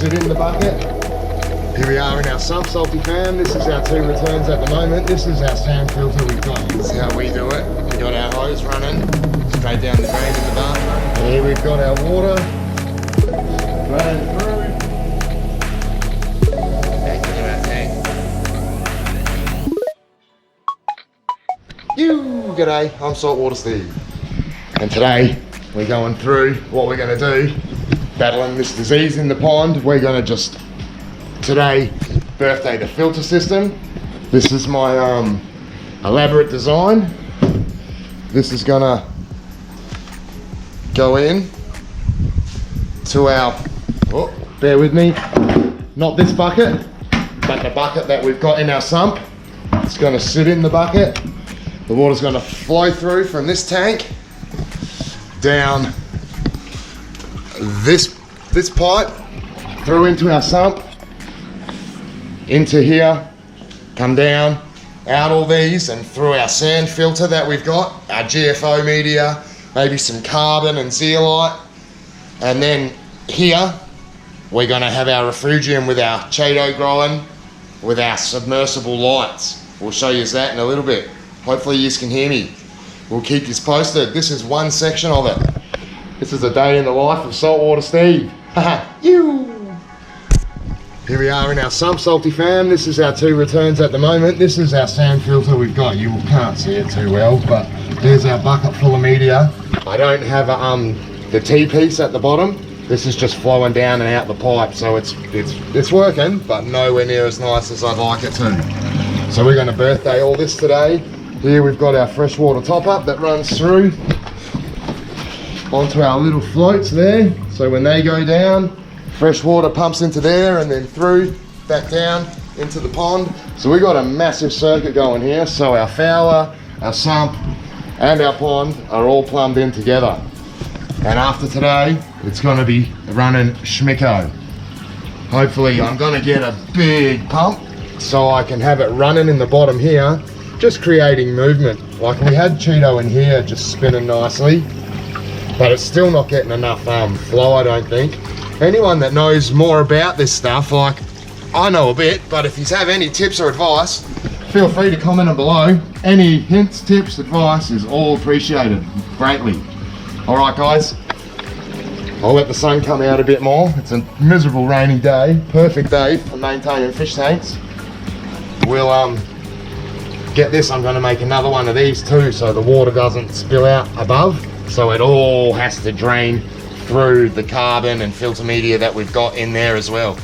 sit in the bucket. Here we are in our sump, Salty Fam. This is our 2 returns at the moment. This is our sand filter we've got. This is how we do it. We got our hose running straight down the drain in the bathroom. And here we've got our water running through. Back into our tank. G'day, I'm Saltwater Steve. And today we're going through what we're going to do, battling this disease in the pond. We're going to just today birthday the filter system. This is my elaborate design. This is gonna go in to our, oh, bear with me, not this bucket, but the bucket that we've got in our sump. It's gonna sit in the bucket. The water's gonna flow through from this tank down this pipe through into our sump, into here, come down, out all these and through our sand filter that we've got, our GFO media, maybe some carbon and zeolite. And then here, we're gonna have our refugium with our chaeto growing, with our submersible lights. We'll show you that in a little bit. Hopefully you can hear me. We'll keep you posted. This is one section of it. This is a day in the life of Saltwater Steve. Haha, you! Here we are in our sump, Salty Fam. This is our 2 returns at the moment. This is our sand filter we've got. You can't see it too well, but there's our bucket full of media. I don't have the T-piece at the bottom. This is just flowing down and out the pipe, so it's working, but nowhere near as nice as I'd like it to. So we're going to birthday all this today. Here we've got our freshwater top-up that runs through onto our little floats there. So when they go down, fresh water pumps into there and then through, back down into the pond. So we got a massive circuit going here. So our fowler, our sump and our pond are all plumbed in together. And after today, it's gonna be running schmicko. Hopefully I'm gonna get a big pump so I can have it running in the bottom here, just creating movement. Like we had Cheeto in here just spinning nicely, but it's still not getting enough flow, I don't think. Anyone that knows more about this stuff, like I know a bit, but if you have any tips or advice, feel free to comment them below. Any hints, tips, advice is all appreciated greatly. All right, guys, I'll let the sun come out a bit more. It's a miserable rainy day, perfect day for maintaining fish tanks. We'll get this. I'm going to make another one of these too, so the water doesn't spill out above. So it all has to drain through the carbon and filter media that we've got in there as well.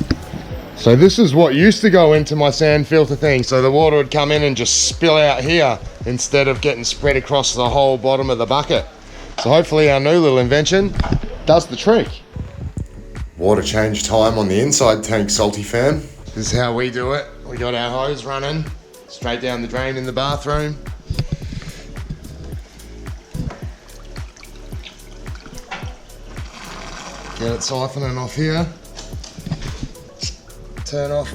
So this is what used to go into my sand filter thing. So the water would come in and just spill out here instead of getting spread across the whole bottom of the bucket. So hopefully our new little invention does the trick. Water change time on the inside tank, Salty Fam. This is how we do it. We got our hose running straight down the drain in the bathroom. Get it siphoning off here. Turn off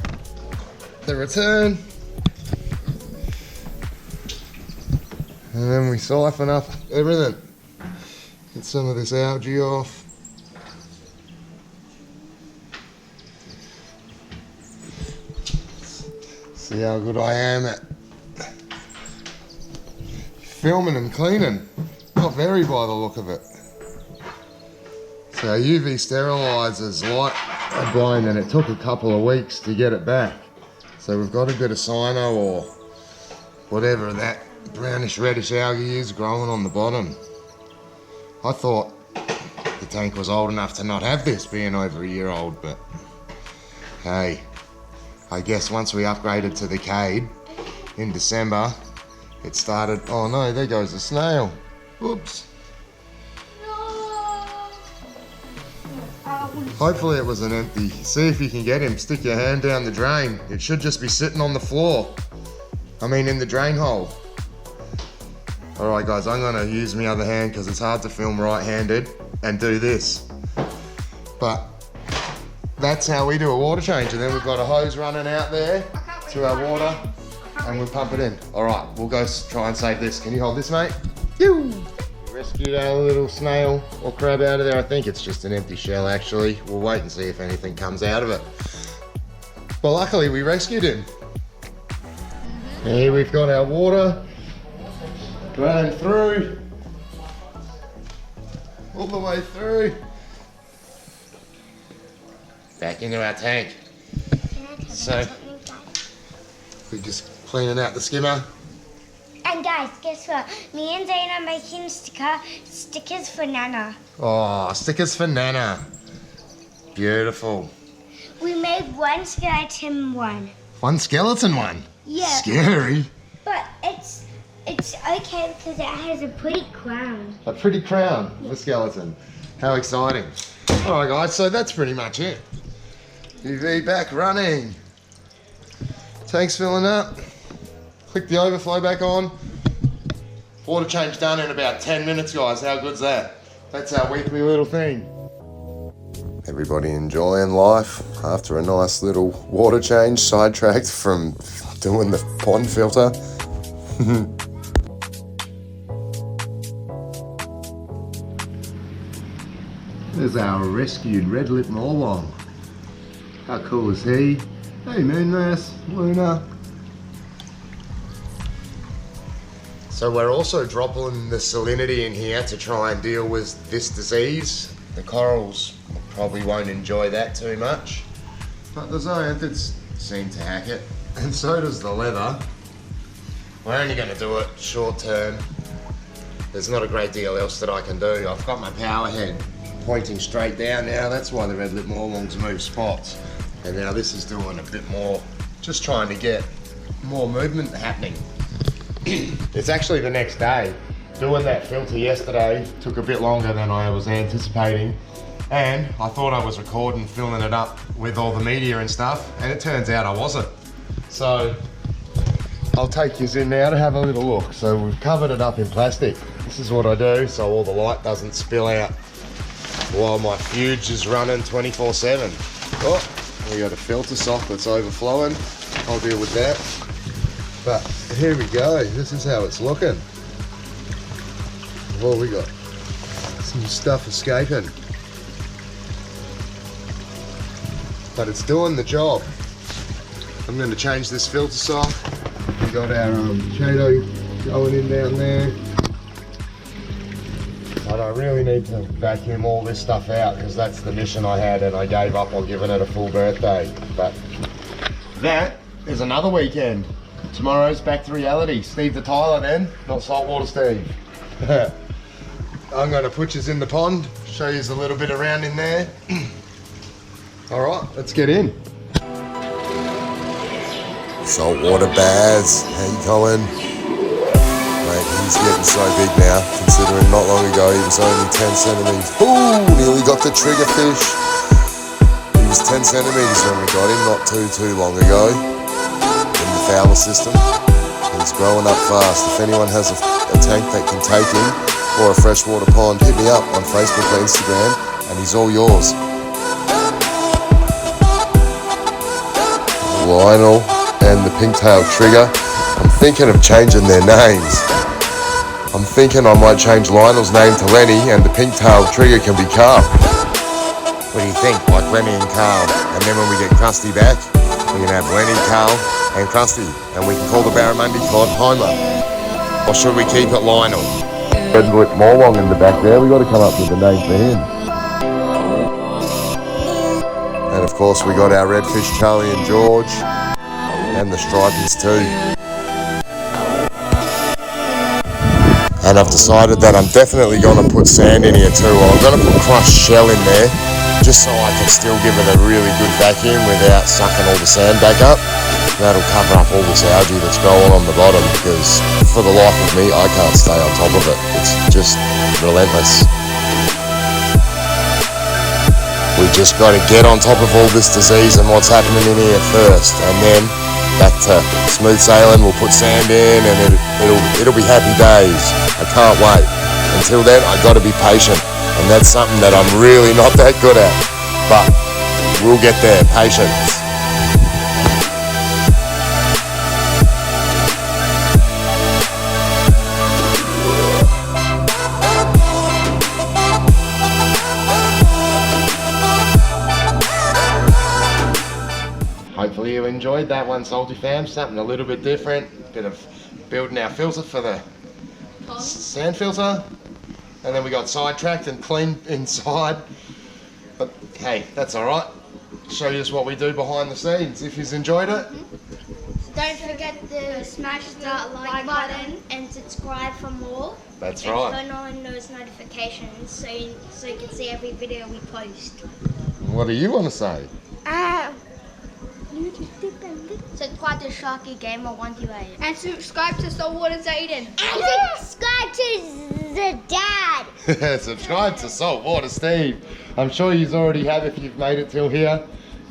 the return. And then we siphon up everything. Get some of this algae off. See how good I am at filming and cleaning. Not very by the look of it. So our UV sterilizer's light are blown and it took a couple of weeks to get it back. So we've got a bit of cyano or whatever that brownish reddish algae is growing on the bottom. I thought the tank was old enough to not have this being over a year old, but hey, I guess once we upgraded to the Cade in December, it started, oh no, there goes a snail. Oops. Hopefully it was an empty. See if you can get him. Stick your hand down the drain. It should just be sitting on the floor. I mean in the drain hole. Alright guys, I'm going to use my other hand because it's hard to film right-handed and do this. But that's how we do a water change. And then we've got a hose running out there to our water and we'll pump it in. Alright, we'll go try and save this. Can you hold this, mate? Rescued our little snail or crab out of there. I think it's just an empty shell actually. We'll wait and see if anything comes out of it. But luckily we rescued him. Here we've got our water going through, all the way through, back into our tank. So we're just cleaning out the skimmer. And guys, guess what? Me and Zane are making stickers for Nana. Oh, stickers for Nana. Beautiful. We made one skeleton one. One skeleton one? Yeah. Scary. But it's okay because it has a pretty crown. A pretty crown of a skeleton. How exciting. Alright guys, so that's pretty much it. UV back running. Tank's filling up. Click the overflow back on. Water change done in about 10 minutes, guys. How good's that? That's our weekly little thing. Everybody enjoying life after a nice little water change, sidetracked from doing the pond filter. There's our rescued red-lip morlong. How cool is he? Hey Moonmas, Luna. So we're also dropping the salinity in here to try and deal with this disease. The corals probably won't enjoy that too much, but the zoanthids seem to hack it, and so does the leather. We're only going to do it short term. There's not a great deal else that I can do. I've got my power head pointing straight down now. That's why the red-lip morlongs move spots. And now this is doing a bit more, just trying to get more movement happening. It's actually the next day. Doing that filter yesterday took a bit longer than I was anticipating, and I thought I was recording, filling it up with all the media and stuff, and it turns out I wasn't. So I'll take you in now to have a little look. So we've covered it up in plastic. This is what I do so all the light doesn't spill out while my fuge is running 24/7. Oh, we got a filter sock that's overflowing. I'll deal with that. But here we go, this is how it's looking. Well, we got some stuff escaping. But it's doing the job. I'm going to change this filter sock. We got our Chato going in down there. But I really need to vacuum all this stuff out because that's the mission I had and I gave up on giving it a full birthday. But that is another weekend. Tomorrow's back to reality. Steve the Tyler then, not Saltwater Steve. I'm going to put yous in the pond, show yous a little bit around in there. Alright, let's get in. Saltwater Baz, how you going? Mate, he's getting so big now, considering not long ago he was only 10 centimetres. Ooh, nearly got the trigger fish. He was 10 centimetres when we got him, not too long ago. Fowler system. He's growing up fast. If anyone has a tank that can take him or a freshwater pond, hit me up on Facebook or Instagram and he's all yours. Lionel and the pink-tailed trigger. I'm thinking of changing their names. I'm thinking I might change Lionel's name to Lenny and the pink-tailed trigger can be Carl. What do you think? Like Lenny and Carl. And then when we get Krusty back, we can have Lenny, Carl and Krusty, and we can call the barramundi cod Homer. Or should we keep it Lionel? Red-lip morlong in the back there, we got to come up with a name for him. And of course we got our redfish Charlie and George, and the stripies too. And I've decided that I'm definitely going to put sand in here too. I'm going to put crushed shell in there, just so I can still give it a really good vacuum without sucking all the sand back up. That'll cover up all this algae that's growing on the bottom because for the life of me, I can't stay on top of it. It's just relentless. We just got to get on top of all this disease and what's happening in here first, and then back to smooth sailing. We'll put sand in and it'll be happy days. I can't wait. Until then, I got to be patient, and that's something that I'm really not that good at, but we'll get there. Patience. enjoyed that one, Salty Fam. Something a little bit different. Bit of building our filter for the sand filter. And then we got sidetracked and cleaned inside. But hey, that's alright. Show you what we do behind the scenes. If you've enjoyed it, Don't forget to smash the like button and subscribe for more. that's And right. turn on those notifications so you can see every video we post. What do you want to say? Subscribe to Sharky Gamer 128. And subscribe to Saltwater Zayden. And subscribe to the dad. Subscribe to Saltwater Steve. I'm sure you already have if you've made it till here.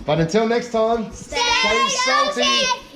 But until next time, Stay salty. salty.